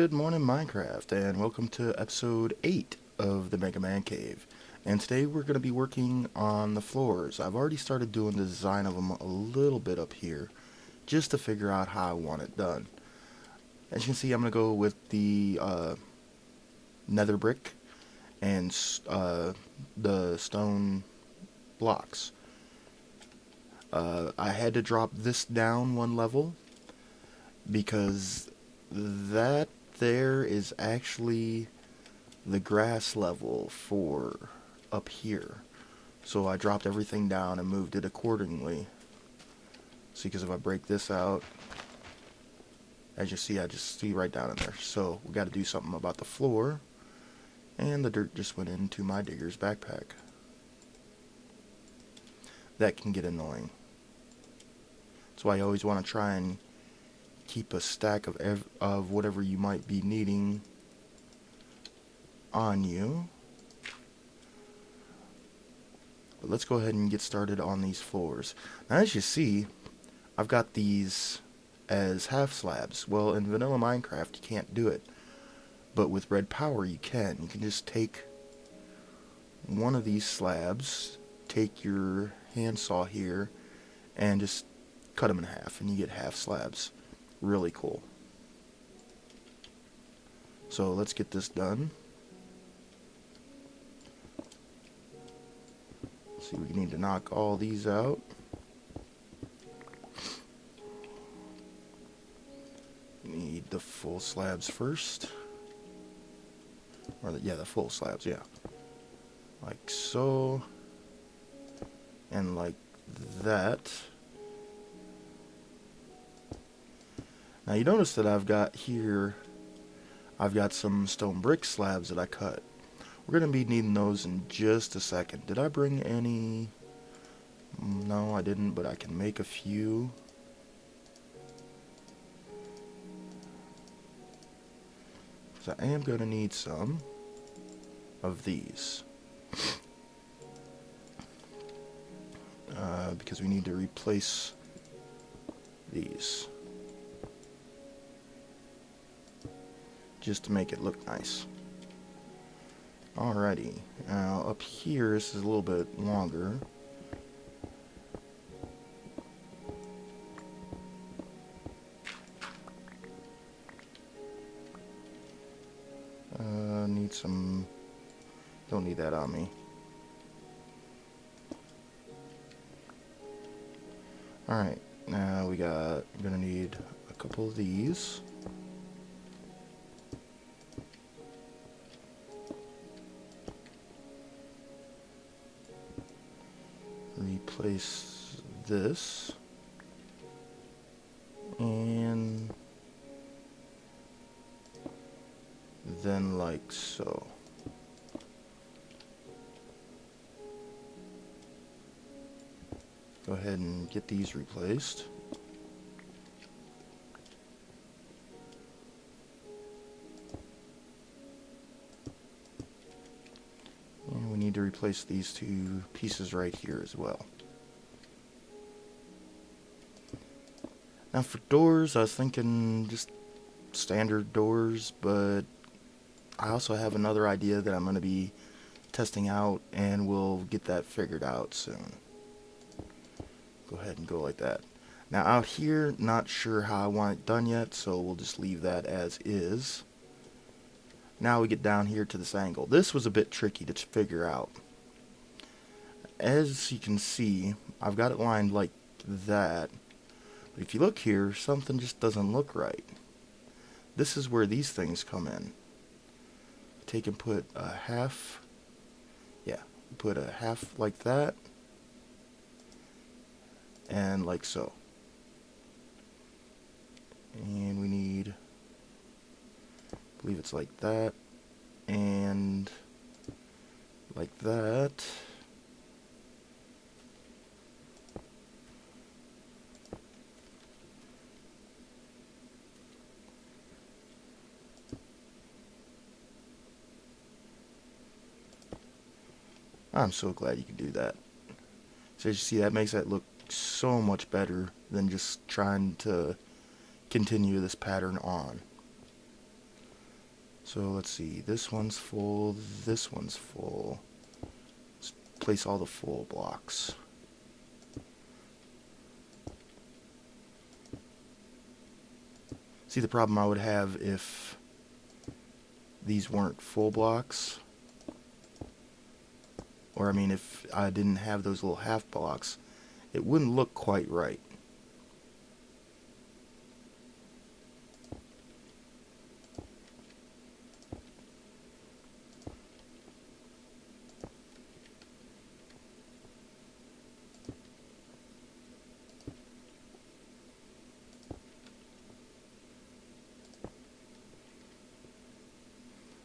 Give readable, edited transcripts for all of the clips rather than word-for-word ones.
Good morning, Minecraft, and welcome to episode 8 of the ManCave. And today we're going to be working on the floors. I've already started doing the design of them a little bit up here, just to figure out how I want it done. As you can see, I'm going to go with the nether brick and the stone blocks. I had to drop this down one level because that there is actually the grass level for up here. So I dropped everything down and moved it accordingly. See, because if I break this out, as you see, I just see right down in there. So we got to do something about the floor. And the dirt just went into my digger's backpack. That can get annoying. That's why I always want to try and keep a stack of whatever you might be needing on you. But let's go ahead and get started on these floors. Now, as you see, I've got these as half slabs. Well, in vanilla Minecraft, you can't do it. But with red power, you can. You can just take one of these slabs, take your handsaw here, and just cut them in half, and you get half slabs. Really cool. So let's get this done. See, we need to knock all these out. Need the full slabs first. Or the full slabs, yeah. Like so. And like that. Now you notice that I've got some stone brick slabs that I cut. We're going to be needing those in just a second. Did I bring any? No, I didn't, but I can make a few. So I am going to need some of these. Because we need to replace these. Just to make it look nice. Alrighty, now up here this is a little bit longer. Need some, don't need that on me. Alright, now we're gonna need a couple of these. Replace this, and then like so. Go ahead and get these replaced. And we need to replace these two pieces right here as well. Now for doors, I was thinking just standard doors, but I also have another idea that I'm going to be testing out, and we'll get that figured out soon. Go ahead and go like that. Now out here, not sure how I want it done yet, so we'll just leave that as is. Now we get down here to this angle. This was a bit tricky to figure out. As you can see, I've got it lined like that. But if you look here, something just doesn't look right. This is where these things come in. Take and put a half, put a half like that, and like so. And we need, I believe it's like that, and like that. I'm so glad you can do that. So as you see, that makes that look so much better than just trying to continue this pattern on. So let's see, this one's full, this one's full. Let's place all the full blocks. See, the problem I would have if these weren't full blocks, or I mean if I didn't have those little half blocks, it wouldn't look quite right.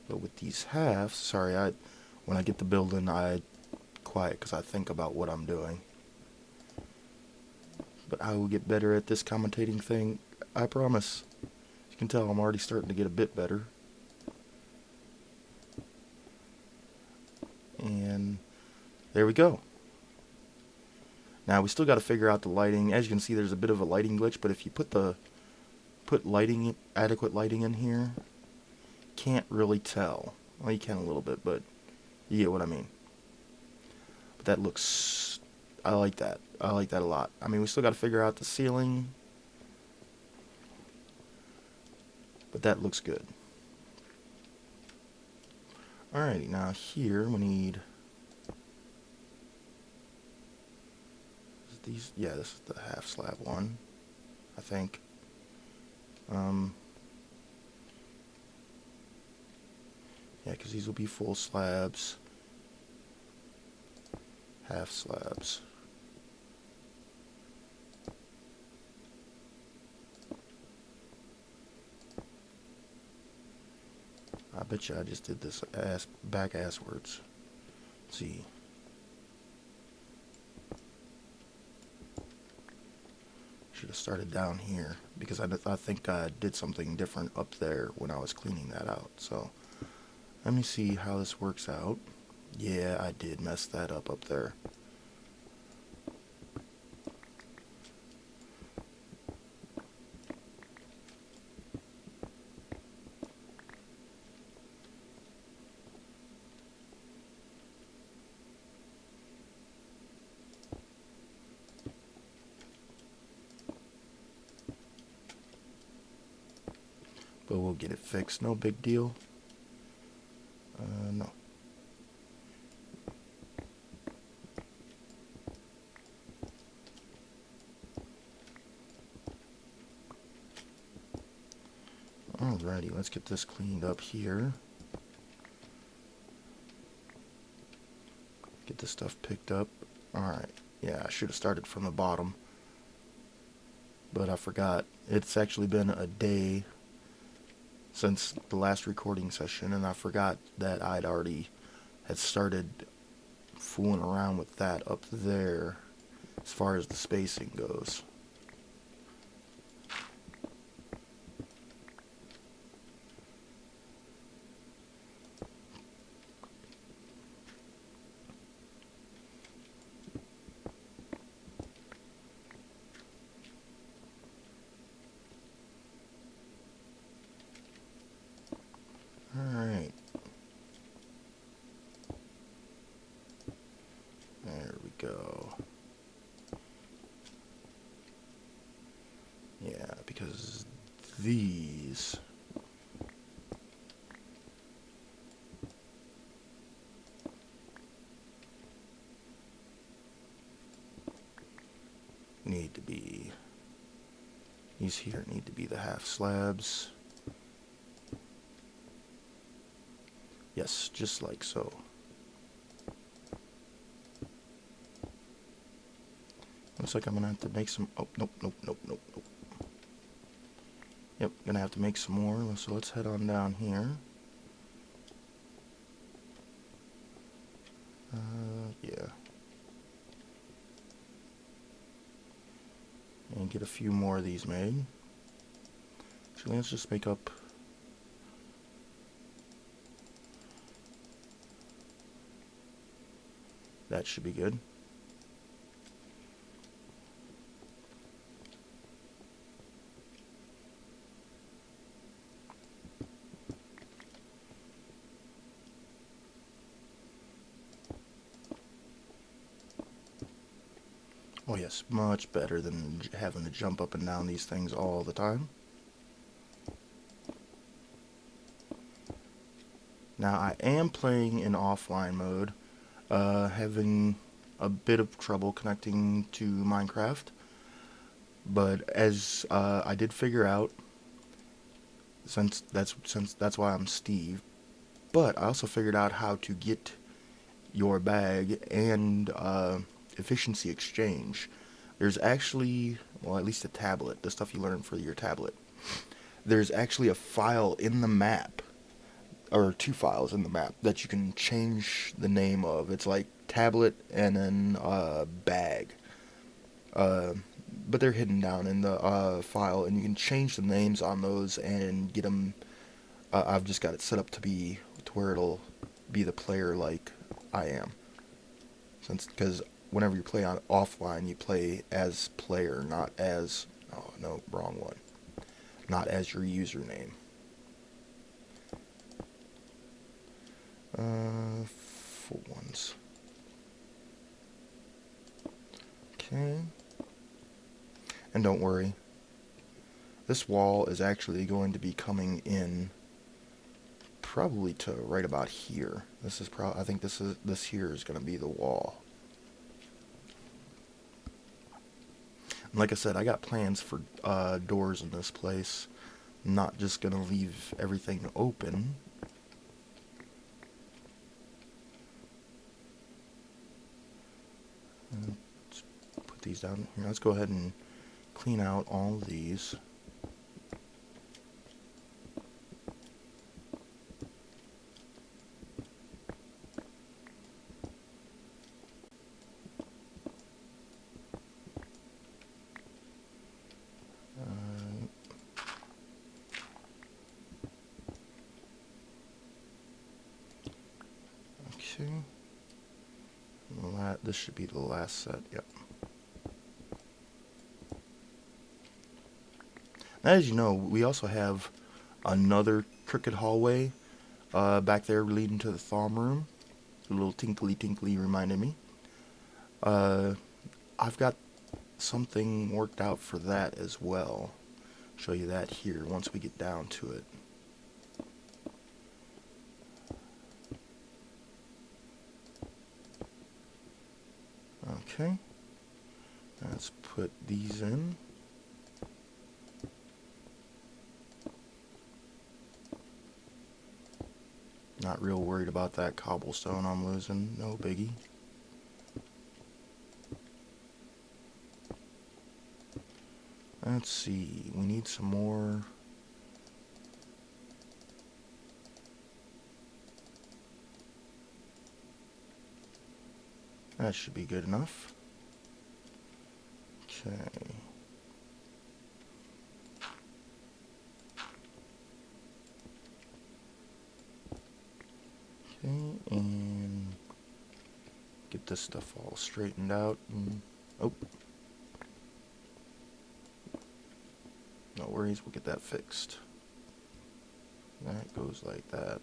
But with these halves, sorry, when I get the building, I quiet because I think about what I'm doing. But I will get better at this commentating thing, I promise. As you can tell, I'm already starting to get a bit better. And there we go. Now we still got to figure out the lighting. As you can see, there's a bit of a lighting glitch, but if you put adequate lighting in here, can't really tell. Well, you can a little bit, but you get what I mean. But that looks, I like that. I like that a lot. I mean, we still got to figure out the ceiling, but that looks good. Alrighty, now here we need these. Yeah, this is the half slab one, I think. Yeah, because these will be full slabs, half slabs. I bet you I just did this back-asswards. Let's see. Should have started down here, because I think I did something different up there when I was cleaning that out. So, let me see how this works out. Yeah, I did mess that up there. But we'll get it fixed, no big deal. No. Alrighty, let's get this cleaned up here. Get this stuff picked up. Alright, yeah, I should have started from the bottom. But I forgot. It's actually been a day since the last recording session, and I forgot that I'd already had started fooling around with that up there as far as the spacing goes. Alright. There we go. Yeah, because these need to be, these here need to be the half slabs. Yes, just like so. Looks like I'm gonna have to make some, oh, nope. Yep, gonna have to make some more, so let's head on down here. Yeah. And get a few more of these made. Actually, let's just make up that should be good. Oh yes, much better than having to jump up and down these things all the time. Now I am playing in offline mode, having a bit of trouble connecting to Minecraft, but as I did figure out, since that's why I'm Steve, but I also figured out how to get your bag and efficiency exchange. There's actually, well, at least a tablet, the stuff you learn for your tablet. There's actually a file in the map, or two files in the map, that you can change the name of. It's like tablet and then bag. Uh, but they're hidden down in the file, and you can change the names on those and get them. I've just got it set up to be to where it'll be the player like I am. Since because whenever you play on offline, you play as player, not as, oh no, wrong one, not as your username. Full ones. Okay. And don't worry, this wall is actually going to be coming in probably to right about here. This is I think this here is going to be the wall. And like I said, I got plans for doors in this place. I'm not just going to leave everything open. Let's put these down here. Let's go ahead and clean out all of these. Okay. This should be the last set. Yep. As you know, we also have another crooked hallway back there leading to the thawm room. A little tinkly reminded me. I've got something worked out for that as well. Show you that here once we get down to it. Okay. Let's put these in. Not real worried about that cobblestone I'm losing. No biggie. Let's see. We need some more. That should be good enough. Okay. Okay, and get this stuff all straightened out. And, oh. No worries, we'll get that fixed. That goes like that.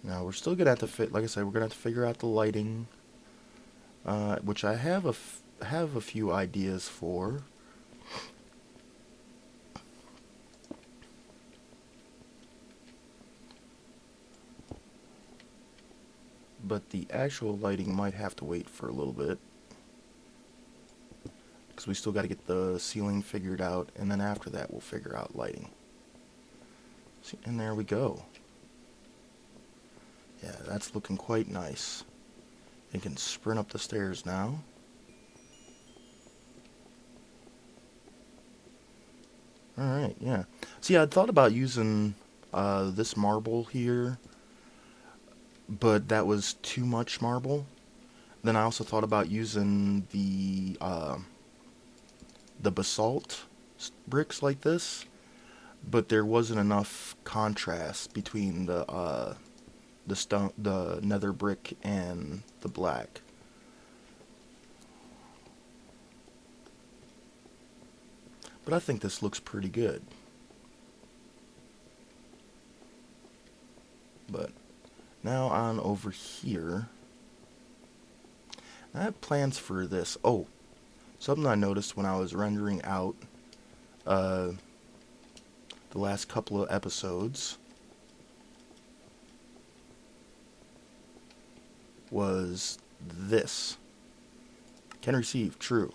Now we're still gonna have to fit. Like I said, we're gonna have to figure out the lighting, which I have a few ideas for. But the actual lighting might have to wait for a little bit, because we still got to get the ceiling figured out, and then after that we'll figure out lighting. See, and there we go. Yeah, that's looking quite nice. You can sprint up the stairs now. Alright, yeah. See, I'd thought about using this marble here, but that was too much marble. Then I also thought about using the basalt bricks like this, but there wasn't enough contrast between the stone, the nether brick, and the black. But I think this looks pretty good. Now on over here. I have plans for this. Oh, something I noticed when I was rendering out the last couple of episodes was this. Can receive, true.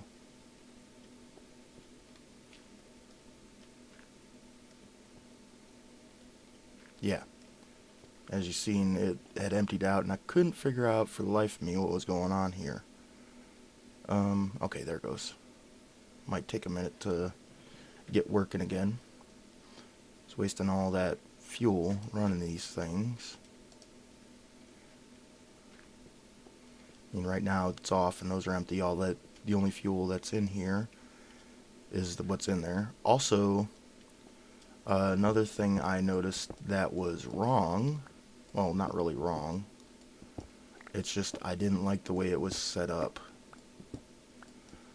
Yeah. As you've seen, it had emptied out, and I couldn't figure out for the life of me what was going on here. Okay, there it goes. Might take a minute to get working again. It's wasting all that fuel running these things. I mean, right now it's off and those are empty. The only fuel that's in here is what's in there. Also, another thing I noticed that was wrong. Well, not really wrong. It's just I didn't like the way it was set up.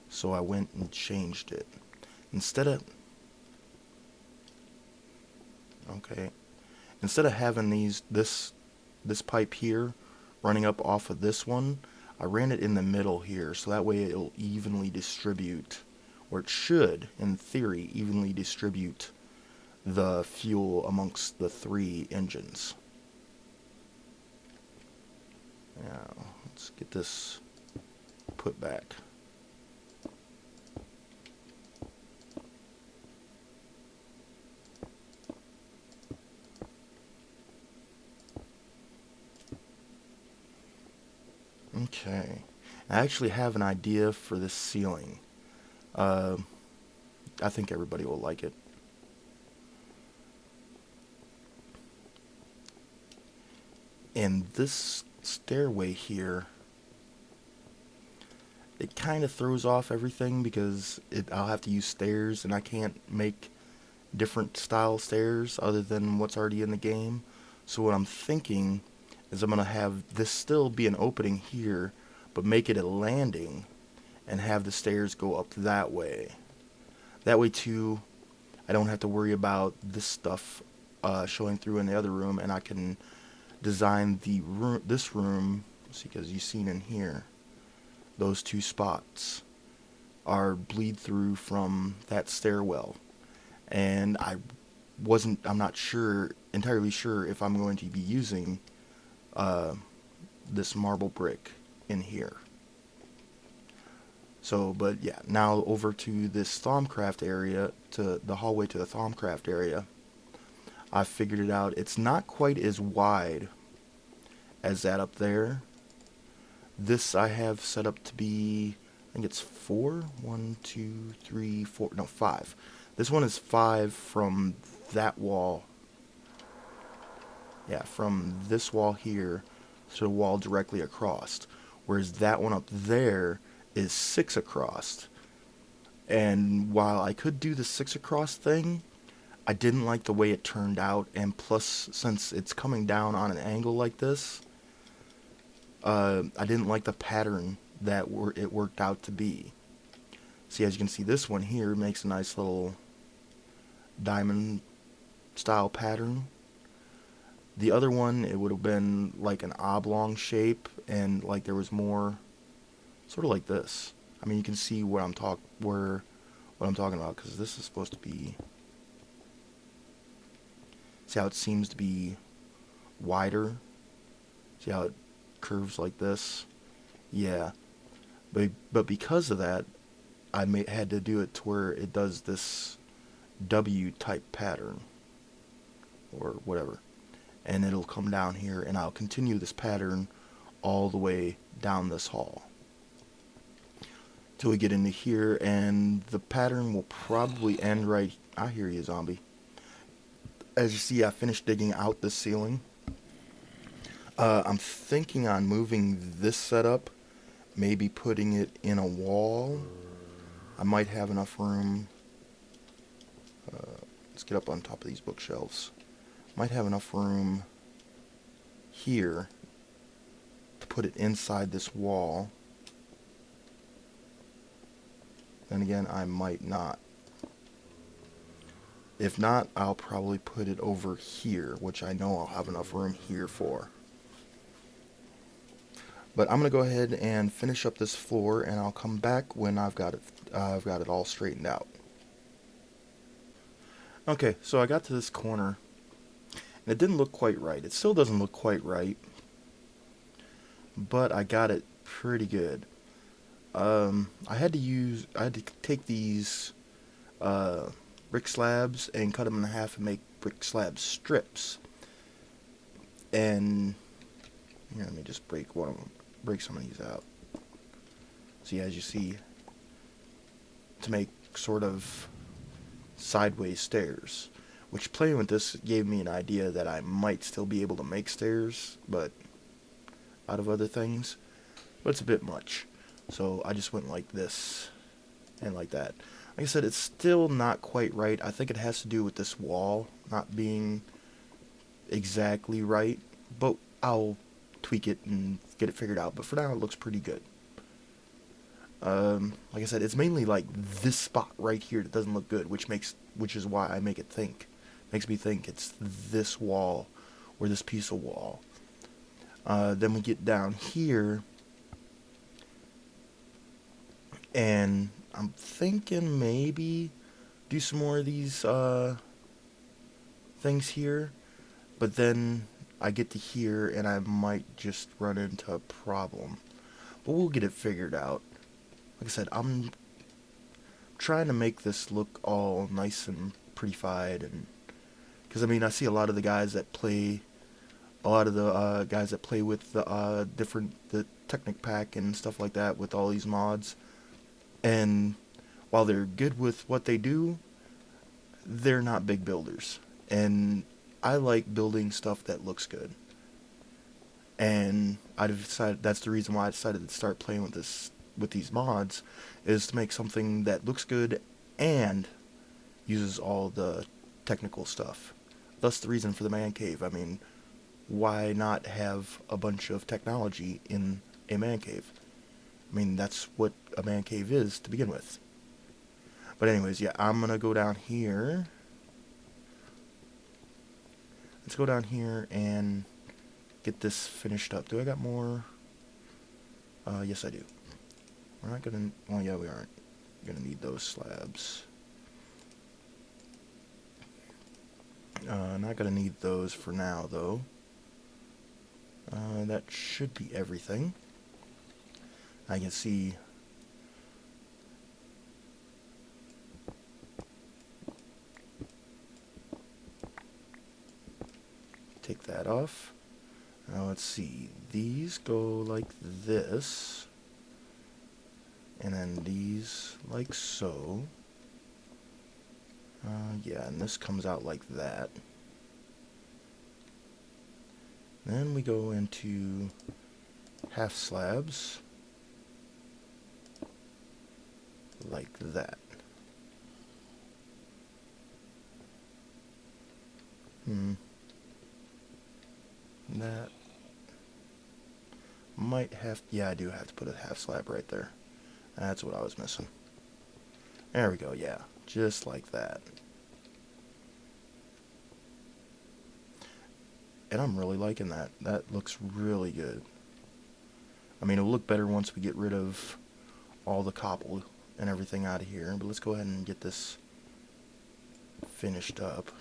So I went and changed it. Instead of having this pipe here running up off of this one, I ran it in the middle here, so that way it'll evenly distribute, or it should, in theory, evenly distribute the fuel amongst the 3 engines. Now, let's get this put back. Okay, I actually have an idea for this ceiling. I think everybody will like it. And this stairway here, it kind of throws off everything because I'll have to use stairs, and I can't make different style stairs other than what's already in the game. So what I'm thinking is I'm going to have this still be an opening here, but make it a landing and have the stairs go up that way. That way too, I don't have to worry about this stuff showing through in the other room, and I can design this room, because you've seen in here, those 2 spots are bleed through from that stairwell. And I'm not entirely sure if I'm going to be using this marble brick in here. So, but yeah, now over to this Thaumcraft area, to the hallway to the Thaumcraft area. I figured it out. It's not quite as wide as that up there. This I have set up to be, I think it's 4. 1, 2, 3, 4. No, 5. This one is 5 from that wall. Yeah, from this wall here to the wall directly across. Whereas that one up there is 6 across. And while I could do the 6 across thing, I didn't like the way it turned out, and plus, since it's coming down on an angle like this, I didn't like the pattern that it worked out to be. See, as you can see, this one here makes a nice little diamond style pattern. The other one, it would have been like an oblong shape, and like there was more, sort of like this. I mean, you can see what I'm talking about, because this is supposed to be. See how it seems to be wider? See how it curves like this? Yeah. But because of that, I had to do it to where it does this W type pattern. Or whatever. And it'll come down here, and I'll continue this pattern all the way down this hall. Till we get into here, and the pattern will probably end right. I hear you, zombie. As you see, I finished digging out the ceiling. I'm thinking on moving this setup, maybe putting it in a wall. I might have enough room. Let's get up on top of these bookshelves. Might have enough room here to put it inside this wall. Then again, I might not. If not, I'll probably put it over here, which I know I'll have enough room here for. But I'm gonna go ahead and finish up this floor, and I'll come back when I've got it all straightened out. Okay, so I got to this corner, and it didn't look quite right. It still doesn't look quite right, but I got it pretty good. I had to take these uh, brick slabs and cut them in half and make brick slab strips. And here, let me just break some of these out. See, as you see, to make sort of sideways stairs. Which, playing with this gave me an idea that I might still be able to make stairs, but out of other things. But it's a bit much. So I just went like this and like that. Like I said, it's still not quite right. I think it has to do with this wall not being exactly right, but I'll tweak it and get it figured out. But for now, it looks pretty good. Like I said, it's mainly like this spot right here that doesn't look good, which is why I makes me think it's this wall or this piece of wall. Then we get down here, and I'm thinking maybe do some more of these things here, but then I get to here and I might just run into a problem. But we'll get it figured out. Like I said, I'm trying to make this look all nice and prettified, and because I mean I see a lot of the guys that play, with the Technic pack and stuff like that with all these mods, and while they're good with what they do, they're not big builders, and I like building stuff that looks good. And I decided that's the reason why I decided to start playing with these mods, is to make something that looks good and uses all the technical stuff. Thus the reason for the man cave. I mean, why not have a bunch of technology in a man cave? I mean, that's what a man cave is to begin with. But anyways, yeah, I'm gonna go down here. Let's go down here and get this finished up. Do I got more? Yes I do. We're not gonna, well yeah, we aren't gonna need those slabs. Not gonna need those for now though. That should be everything. I can see take that off. Now let's see, these go like this, and then these like so. Yeah, and this comes out like that. Then we go into half slabs like that. That might have, yeah, I do have to put a half slab right there. That's what I was missing. There we go, yeah, just like that. And I'm really liking that. That looks really good. I mean, it'll look better once we get rid of all the cobble and everything out of here. But let's go ahead and get this finished up.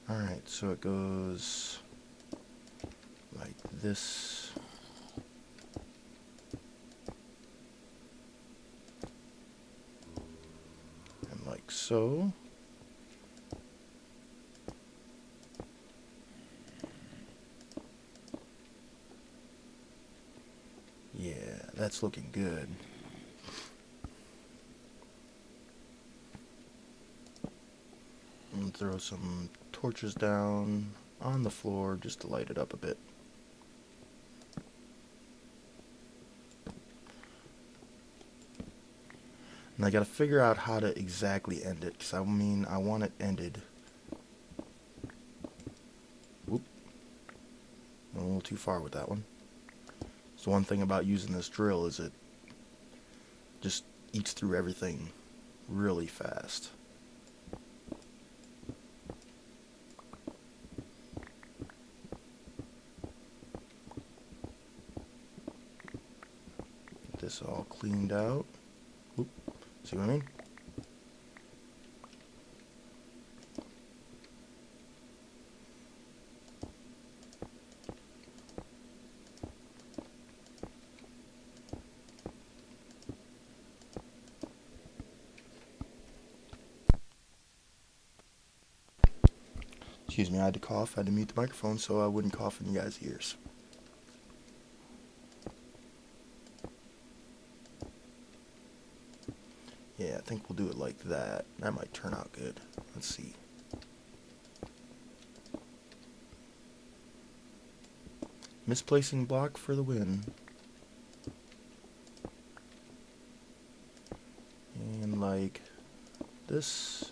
Alright, so it goes like this. And like so. Yeah, that's looking good. And throw some torches down on the floor just to light it up a bit. And I gotta figure out how to exactly end it, because I mean, I want it ended. Whoop. Went a little too far with that one. So one thing about using this drill is it just eats through everything really fast. Get this all cleaned out. Oop. See what I mean? Excuse me, I had to cough. I had to mute the microphone so I wouldn't cough in you guys' ears. Yeah, I think we'll do it like that. That might turn out good. Let's see. Misplacing block for the win. And like this.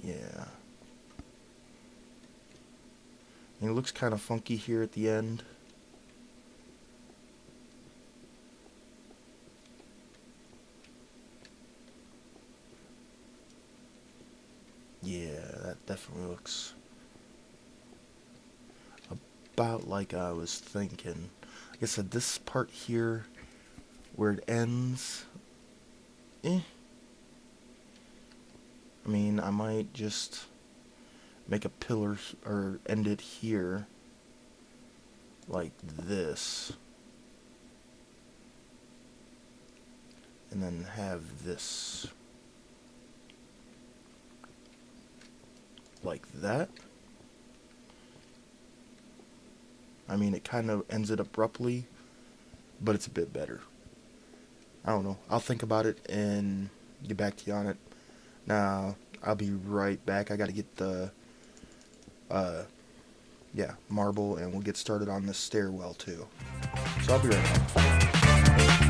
Yeah. And it looks kind of funky here at the end. Yeah, that definitely looks about like I was thinking. Like I said, this part here where it ends, I mean, I might just make a pillar or end it here like this, and then have this like that. I mean, it kind of ends it abruptly, but it's a bit better. I don't know. I'll think about it and get back to you on it. Now, I'll be right back. I gotta get the marble, and we'll get started on this stairwell too. So I'll be right back.